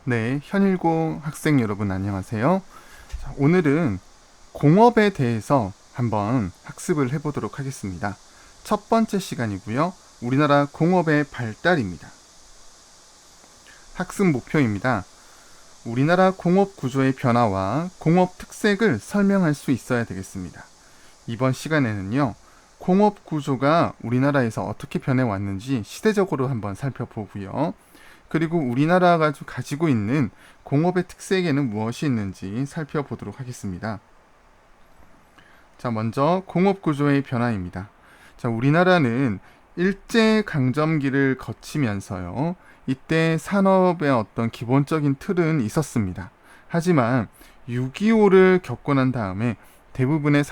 네, 현일고 학생 여러분 안녕하세요. 자, 오늘은 공업에 대해서 한번 학습을 해보도록 하겠습니다. 첫 번째 시간이고요. 우리나라 공업의 발달입니다. 학습 목표입니다. 우리나라 공업 구조의 변화와 공업 특색을 설명할 수 있어야 되겠습니다. 이번 시간에는요, 공업 구조가 우리나라에서 어떻게 변해왔는지 시대적으로 한번 살펴보고요. 그리고 우리나라가 가지고 있는 공업의 특색에는 무엇이 있는지 살펴보도록 하겠습니다. 자, 먼저 공업 구조의 변화입니다. 자, 우리나라는 일제강점기를 거치면서요. 이때 산업의 어떤 기본적인 틀은 있었습니다. 하지만 6.25를 겪고 난 다음에 대부분의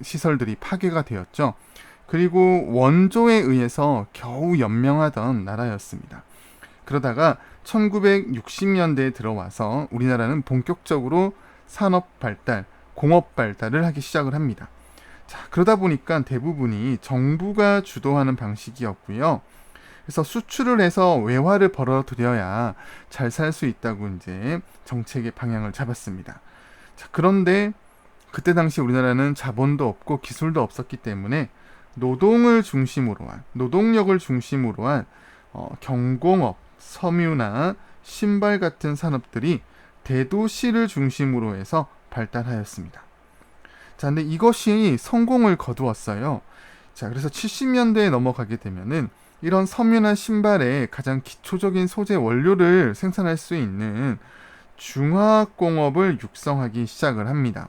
시설들이 파괴가 되었죠. 그리고 원조에 의해서 겨우 연명하던 나라였습니다. 그러다가 1960년대에 들어와서 우리나라는 본격적으로 산업 발달, 공업 발달을 하기 시작을 합니다. 자, 그러다 보니까 대부분이 정부가 주도하는 방식이었고요. 그래서 수출을 해서 외화를 벌어들여야 잘 살 수 있다고 이제 정책의 방향을 잡았습니다. 자, 그런데 그때 당시 우리나라는 자본도 없고 기술도 없었기 때문에 노동력을 중심으로 한 경공업, 섬유나 신발 같은 산업들이 대도시를 중심으로 해서 발달하였습니다. 자, 근데 이것이 성공을 거두었어요. 자, 그래서 70년대에 넘어가게 되면은 이런 섬유나 신발의 가장 기초적인 소재 원료를 생산할 수 있는 중화학공업을 육성하기 시작을 합니다.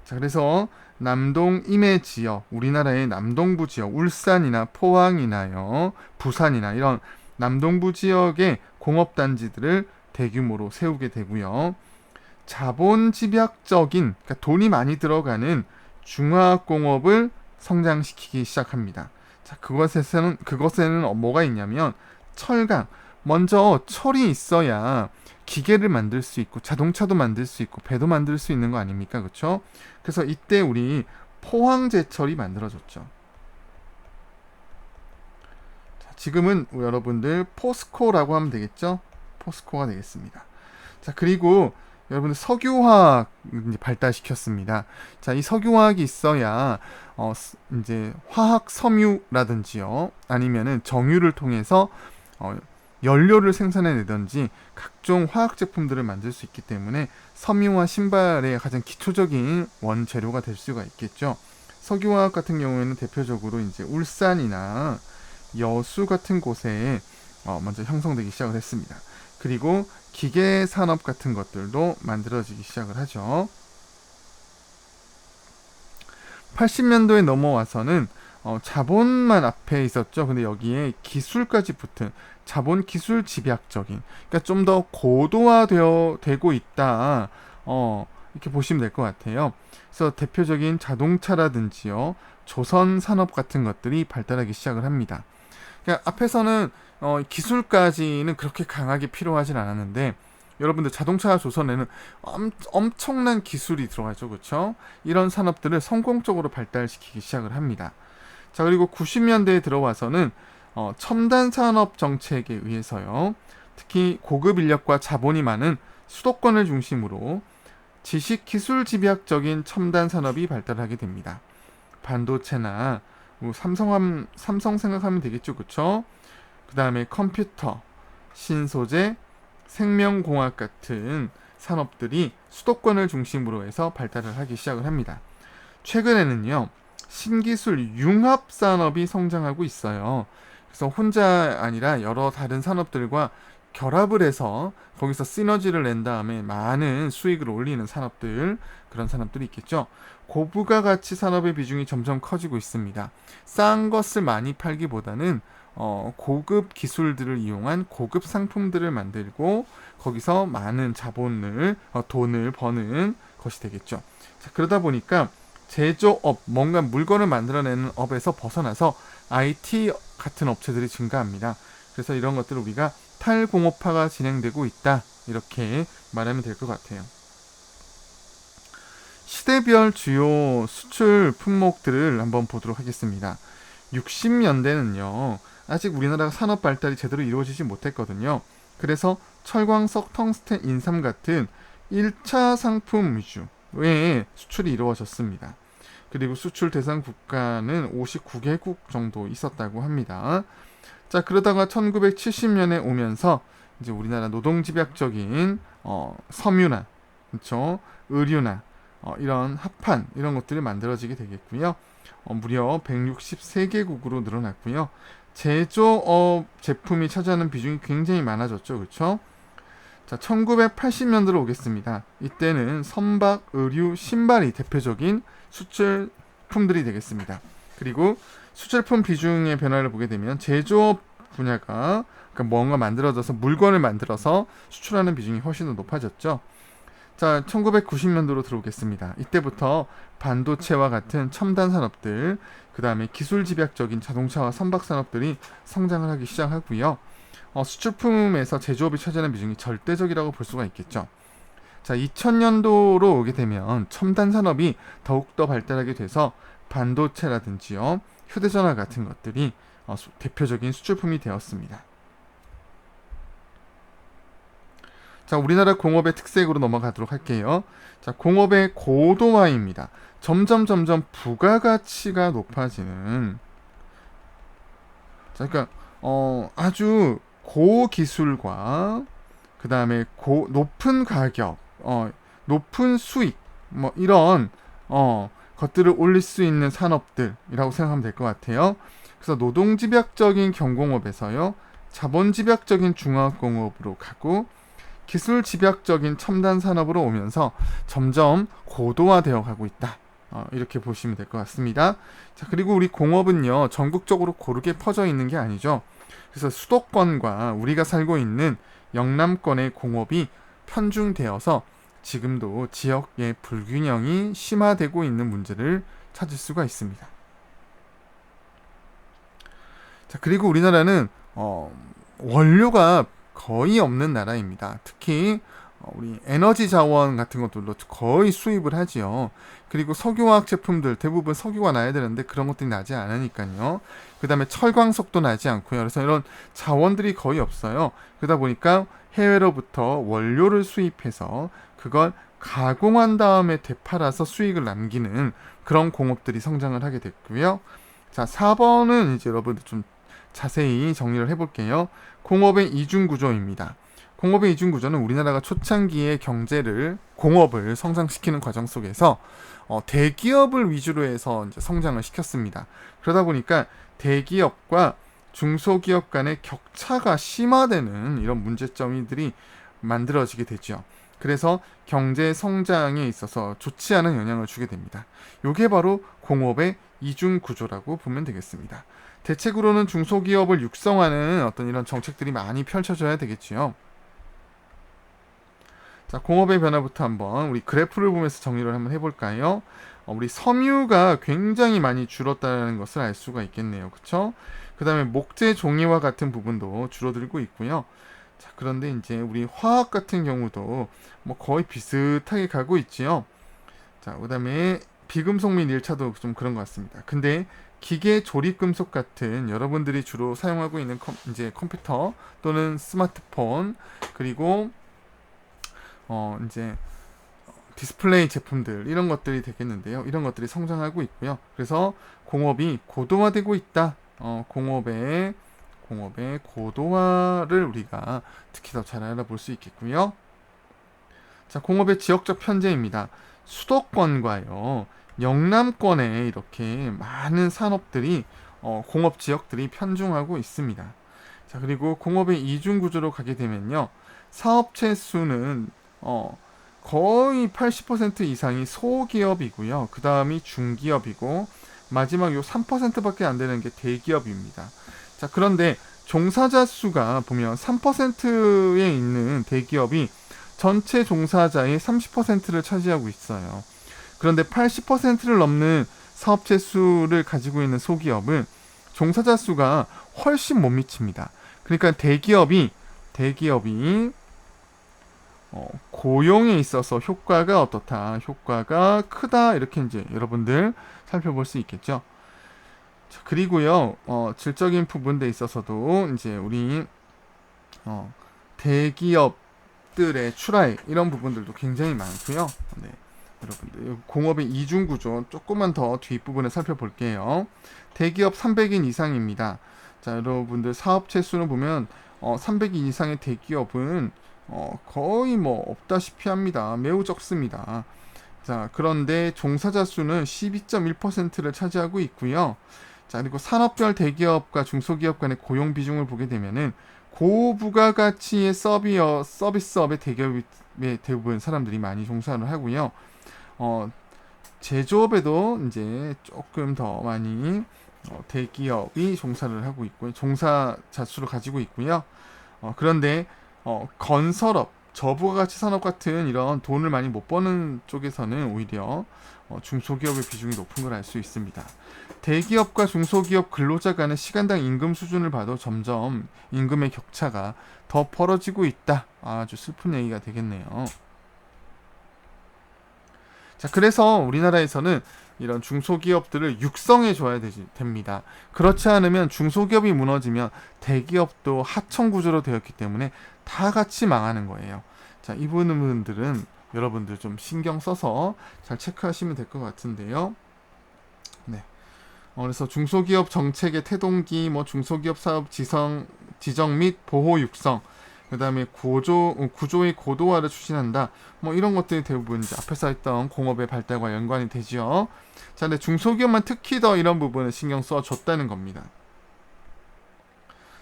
자, 그래서 남동 임해 지역, 우리나라의 남동부 지역, 울산이나 포항이나요, 부산이나 이런 남동부 지역의 공업단지들을 대규모로 세우게 되고요. 자본 집약적인, 그러니까 돈이 많이 들어가는 중화공업을 성장시키기 시작합니다. 자, 그것에는 뭐가 있냐면 철강. 먼저 철이 있어야 기계를 만들 수 있고 자동차도 만들 수 있고 배도 만들 수 있는 거 아닙니까? 그렇죠? 그래서 이때 우리 포항제철이 만들어졌죠. 지금은 여러분들 포스코라고 하면 되겠죠? 포스코가 되겠습니다. 자, 그리고 여러분들 석유화학 발달시켰습니다. 자, 이 석유화학이 있어야 이제 화학 섬유라든지요, 아니면은 정유를 통해서 연료를 생산해내든지 각종 화학 제품들을 만들 수 있기 때문에 섬유와 신발의 가장 기초적인 원재료가 될 수가 있겠죠. 석유화학 같은 경우에는 대표적으로 이제 울산이나 여수 같은 곳에 먼저 형성되기 시작을 했습니다. 그리고 기계 산업 같은 것들도 만들어지기 시작을 하죠. 80년도에 넘어와서는 자본만 앞에 있었죠. 근데 여기에 기술까지 붙은 자본 기술 집약적인, 그러니까 좀 더 고도화되고 있다. 이렇게 보시면 될 것 같아요. 그래서 대표적인 자동차라든지요, 조선 산업 같은 것들이 발달하기 시작을 합니다. 그러니까 앞에서는 기술까지는 그렇게 강하게 필요하진 않았는데, 여러분들 자동차 조선에는 엄청난 기술이 들어가죠, 그렇죠? 이런 산업들을 성공적으로 발달시키기 시작을 합니다. 자, 그리고 90년대에 들어와서는 첨단 산업 정책에 의해서요, 특히 고급 인력과 자본이 많은 수도권을 중심으로 지식 기술 집약적인 첨단 산업이 발달하게 됩니다. 반도체나 뭐 삼성 생각하면 되겠죠, 그렇죠? 그 다음에 컴퓨터, 신소재, 생명공학 같은 산업들이 수도권을 중심으로 해서 발달을 하기 시작을 합니다. 최근에는요, 신기술 융합 산업이 성장하고 있어요. 그래서 혼자 아니라 여러 다른 산업들과 결합을 해서 거기서 시너지를 낸 다음에 많은 수익을 올리는 산업들, 그런 산업들이 있겠죠. 고부가 가치 산업의 비중이 점점 커지고 있습니다. 싼 것을 많이 팔기보다는 고급 기술들을 이용한 고급 상품들을 만들고 거기서 많은 돈을 버는 것이 되겠죠. 자, 그러다 보니까 제조업, 뭔가 물건을 만들어내는 업에서 벗어나서 IT 같은 업체들이 증가합니다. 그래서 이런 것들을 우리가 탈공업화가 진행되고 있다, 이렇게 말하면 될 것 같아요. 시대별 주요 수출 품목들을 한번 보도록 하겠습니다. 60년대는요, 아직 우리나라가 산업 발달이 제대로 이루어지지 못했거든요. 그래서 철광석, 텅스텐, 인삼 같은 1차 상품 위주의 수출이 이루어졌습니다. 그리고 수출 대상 국가는 59개국 정도 있었다고 합니다. 자, 그러다가 1970년에 오면서 이제 우리나라 노동집약적인 섬유나, 그렇죠? 의류나 이런 합판 이런 것들이 만들어지게 되겠고요. 무려 163개국으로 늘어났고요. 제조업 제품이 차지하는 비중이 굉장히 많아졌죠, 그렇죠? 자, 1980년대로 오겠습니다. 이때는 선박, 의류, 신발이 대표적인 수출품들이 되겠습니다. 그리고 수출품 비중의 변화를 보게 되면 제조업 분야가, 그러니까 뭔가 만들어져서 물건을 만들어서 수출하는 비중이 훨씬 더 높아졌죠. 자, 1990년도로 들어오겠습니다. 이때부터 반도체와 같은 첨단 산업들, 그 다음에 기술 집약적인 자동차와 선박 산업들이 성장을 하기 시작하고요. 수출품에서 제조업이 차지하는 비중이 절대적이라고 볼 수가 있겠죠. 자, 2000년도로 오게 되면 첨단 산업이 더욱더 발달하게 돼서 반도체라든지요, 휴대전화 같은 것들이 대표적인 수출품이 되었습니다. 자, 우리나라 공업의 특색으로 넘어가도록 할게요. 자, 공업의 고도화입니다. 점점 부가가치가 높아지는, 자, 그러니까 아주 고기술과 그 다음에 높은 가격, 높은 수익, 뭐 이런 것들을 올릴 수 있는 산업들이라고 생각하면 될 것 같아요. 그래서 노동집약적인 경공업에서요, 자본집약적인 중화공업으로 가고 기술 집약적인 첨단 산업으로 오면서 점점 고도화되어 가고 있다. 이렇게 보시면 될 것 같습니다. 자, 그리고 우리 공업은요, 전국적으로 고르게 퍼져 있는 게 아니죠. 그래서 수도권과 우리가 살고 있는 영남권의 공업이 편중되어서 지금도 지역의 불균형이 심화되고 있는 문제를 찾을 수가 있습니다. 자, 그리고 우리나라는 원료가 거의 없는 나라입니다. 특히 우리 에너지 자원 같은 것들도 거의 수입을 하지요. 그리고 석유화학 제품들 대부분 석유가 나야 되는데 그런 것들이 나지 않으니까요. 그 다음에 철광석도 나지 않고요. 그래서 이런 자원들이 거의 없어요. 그러다 보니까 해외로부터 원료를 수입해서 그걸 가공한 다음에 되팔아서 수익을 남기는 그런 공업들이 성장을 하게 됐고요. 자, 4번은 이제 여러분들 좀 자세히 정리를 해볼게요. 공업의 이중구조입니다. 공업의 이중구조는 우리나라가 초창기의 공업을 성장시키는 과정 속에서 대기업을 위주로 해서 이제 성장을 시켰습니다. 그러다 보니까 대기업과 중소기업 간의 격차가 심화되는 이런 문제점들이 만들어지게 되죠. 그래서 경제 성장에 있어서 좋지 않은 영향을 주게 됩니다. 이게 바로 공업의 이중구조라고 보면 되겠습니다. 대책으로는 중소기업을 육성하는 어떤 이런 정책들이 많이 펼쳐져야 되겠지요. 자, 공업의 변화부터 한번 우리 그래프를 보면서 정리를 한번 해볼까요? 우리 섬유가 굉장히 많이 줄었다는 것을 알 수가 있겠네요. 그쵸? 그 다음에 목재 종이와 같은 부분도 줄어들고 있고요. 자, 그런데 이제 우리 화학 같은 경우도 뭐 거의 비슷하게 가고 있지요. 자, 그 다음에 비금속 및 1차도 좀 그런 것 같습니다. 근데 기계 조립금속 같은 여러분들이 주로 사용하고 있는 이제 컴퓨터 또는 스마트폰, 그리고 이제 디스플레이 제품들, 이런 것들이 되겠는데요. 이런 것들이 성장하고 있고요. 그래서 공업이 고도화되고 있다. 공업의 고도화를 우리가 특히 더 잘 알아볼 수 있겠고요. 자, 공업의 지역적 편제입니다. 수도권과요, 영남권에 이렇게 많은 산업들이 공업 지역들이 편중하고 있습니다. 자, 그리고 공업의 이중 구조로 가게 되면요, 사업체 수는 거의 80% 이상이 소기업이고요. 그 다음이 중기업이고 마지막 요 3%밖에 안 되는 게 대기업입니다. 자, 그런데 종사자 수가 보면 3%에 있는 대기업이 전체 종사자의 30%를 차지하고 있어요. 그런데 80%를 넘는 사업체 수를 가지고 있는 소기업은 종사자 수가 훨씬 못 미칩니다. 그러니까 대기업이 고용에 있어서 효과가 어떻다, 효과가 크다, 이렇게 이제 여러분들 살펴볼 수 있겠죠. 자, 그리고요, 질적인 부분에 있어서도 이제 우리 대기업들의 출하액 이런 부분들도 굉장히 많고요. 네. 여러분들 공업의 이중 구조 조금만 더 뒷부분에 살펴볼게요. 대기업 300인 이상입니다. 자, 여러분들 사업체 수를 보면 300인 이상의 대기업은 거의 뭐 없다시피 합니다. 매우 적습니다. 자, 그런데 종사자 수는 12.1%를 차지하고 있고요. 자, 그리고 산업별 대기업과 중소기업 간의 고용 비중을 보게 되면은 고부가가치의 서비스업의 대기업의 대부분 사람들이 많이 종사를 하고요. 제조업에도 이제 조금 더 많이 대기업이 종사를 하고 있고요. 종사자 수를 가지고 있고요. 그런데 건설업, 저부가가치 산업 같은 이런 돈을 많이 못 버는 쪽에서는 오히려 중소기업의 비중이 높은 걸 알 수 있습니다. 대기업과 중소기업 근로자 간의 시간당 임금 수준을 봐도 점점 임금의 격차가 더 벌어지고 있다. 아주 슬픈 얘기가 되겠네요. 자, 그래서 우리나라에서는 이런 중소기업들을 육성해 줘야 됩니다. 그렇지 않으면 중소기업이 무너지면 대기업도 하청 구조로 되었기 때문에 다 같이 망하는 거예요. 자, 이 부분들은 여러분들 좀 신경 써서 잘 체크하시면 될 것 같은데요. 네. 그래서 중소기업 정책의 태동기, 뭐 중소기업 사업 지정 및 보호 육성, 그 다음에 구조의 고도화를 추진한다. 뭐 이런 것들이 대부분 이제 앞에서 했던 공업의 발달과 연관이 되죠. 자, 근데 중소기업만 특히 더 이런 부분을 신경 써줬다는 겁니다.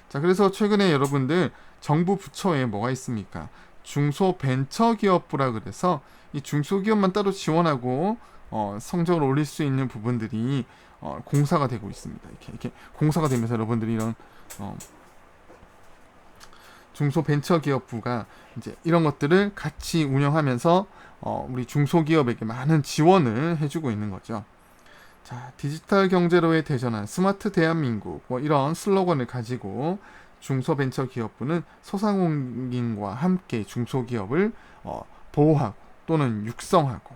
자, 그래서 최근에 여러분들 정부 부처에 뭐가 있습니까? 중소벤처기업부라 그래서 이 중소기업만 따로 지원하고 성적을 올릴 수 있는 부분들이 공사가 되고 있습니다. 이렇게 공사가 되면서 여러분들이 이런 중소벤처기업부가 이제 이런 것들을 같이 운영하면서 우리 중소기업에게 많은 지원을 해주고 있는 거죠. 자, 디지털 경제로의 대전환, 스마트 대한민국 뭐 이런 슬로건을 가지고 중소벤처기업부는 소상공인과 함께 중소기업을 보호하고 또는 육성하고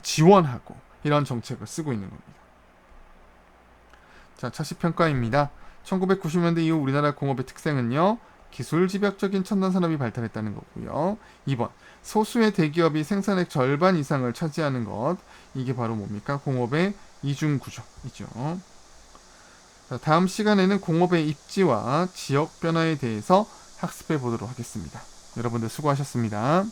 지원하고 이런 정책을 쓰고 있는 겁니다. 자, 차시평가입니다. 1990년대 이후 우리나라 공업의 특색은요. 기술 집약적인 첨단 산업이 발달했다는 거고요. 2번, 소수의 대기업이 생산액 절반 이상을 차지하는 것. 이게 바로 뭡니까? 공업의 이중 구조이죠. 자, 다음 시간에는 공업의 입지와 지역 변화에 대해서 학습해 보도록 하겠습니다. 여러분들 수고하셨습니다.